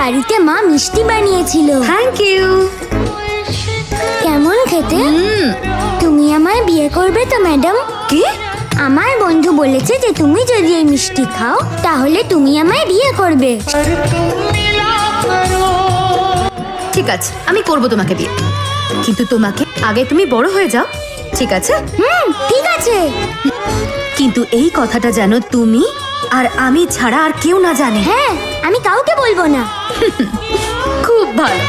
বাড়িতে মা মিষ্টি বানিয়েছিল। Thank you. কেমন খেতে? তুমি আমায় বিয়ে করবে তো ম্যাডাম? কি? আমার বন্ধু বলেছে যে তুমি যদি এই মিষ্টি খাও তাহলে তুমি আমায় বিয়ে করবে। ঠিক আছে, আমি করব তোমাকে বিয়ে, কিন্তু তোমাকে আগে তুমি বড় হয়ে যাও, ঠিক আছে? ঠিক আছে। কিন্তু এই কথাটা যেন তুমি আর আমি ছাড়া আর কেউ না জানে। হ্যাঁ, আমি কাউকে বলবো না। খুব ভালো।